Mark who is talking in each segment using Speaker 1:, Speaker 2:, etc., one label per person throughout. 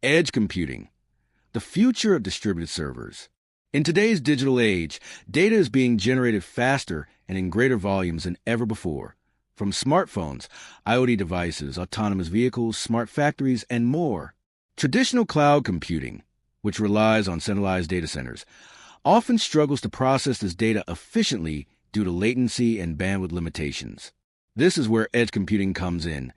Speaker 1: Edge computing, the future of distributed servers. In today's digital age, data is being generated faster and in greater volumes than ever before. From smartphones, IoT devices, autonomous vehicles, smart factories, and more. Traditional cloud computing, which relies on centralized data centers, often struggles to process this data efficiently due to latency and bandwidth limitations. This is where edge computing comes in,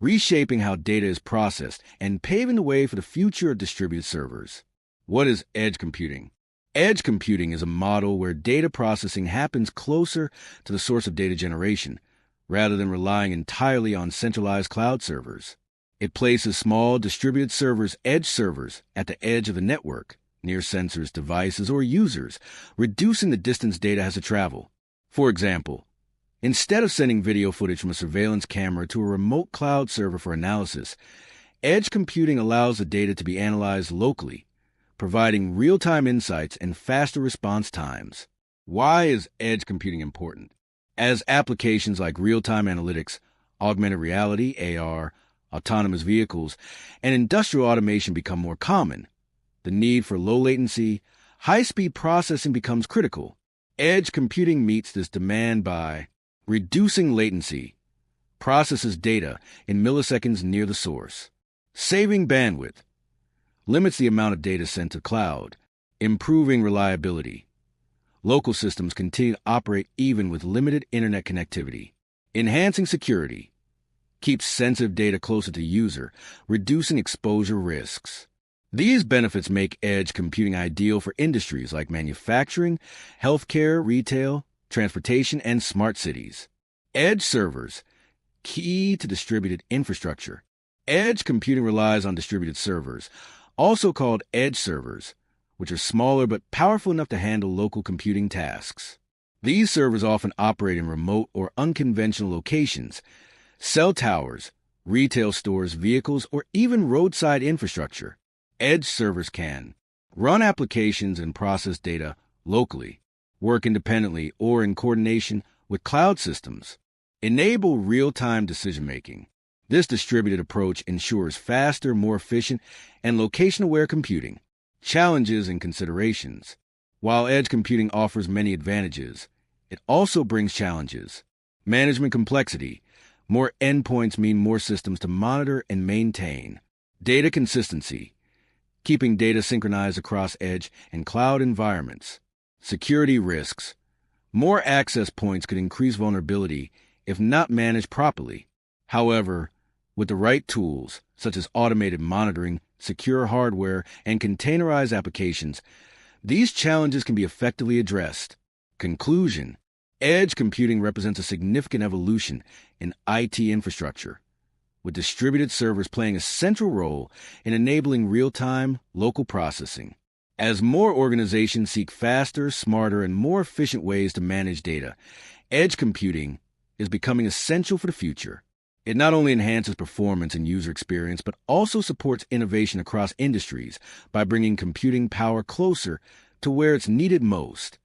Speaker 1: reshaping how data is processed and paving the way for the future of distributed servers. What is edge computing? Edge computing is a model where data processing happens closer to the source of data generation, rather than relying entirely on centralized cloud servers. It places small distributed servers, edge servers, at the edge of the network, near sensors, devices, or users, reducing the distance data has to travel. For example, instead of sending video footage from a surveillance camera to a remote cloud server for analysis, edge computing allows the data to be analyzed locally, providing real-time insights and faster response times. Why is edge computing important? As applications like real-time analytics, augmented reality, AR, autonomous vehicles, and industrial automation become more common, the need for low latency, high-speed processing becomes critical. Edge computing meets this demand by reducing latency, processes data in milliseconds near the source, saving bandwidth, limits the amount of data sent to cloud, improving reliability. Local systems continue to operate even with limited internet connectivity, enhancing security, keeps sensitive data closer to the user, reducing exposure risks. These benefits make edge computing ideal for industries like manufacturing, healthcare, retail, transportation, and smart cities. Edge servers, key to distributed infrastructure. Edge computing relies on distributed servers, also called edge servers, which are smaller but powerful enough to handle local computing tasks. These servers often operate in remote or unconventional locations, cell towers, retail stores, vehicles, or even roadside infrastructure. Edge servers can run applications and process data locally, work independently or in coordination with cloud systems, enable real-time decision-making. This distributed approach ensures faster, more efficient, and location-aware computing. Challenges and considerations. While edge computing offers many advantages, it also brings challenges. Management complexity. More endpoints mean more systems to monitor and maintain. Data consistency. Keeping data synchronized across edge and cloud environments. Security risks. More access points could increase vulnerability if not managed properly. However, with the right tools, such as automated monitoring, secure hardware, and containerized applications, these challenges can be effectively addressed. Conclusion: edge computing represents a significant evolution in IT infrastructure, with distributed servers playing a central role in enabling real-time, local processing. As more organizations seek faster, smarter, and more efficient ways to manage data, edge computing is becoming essential for the future. It not only enhances performance and user experience, but also supports innovation across industries by bringing computing power closer to where it's needed most.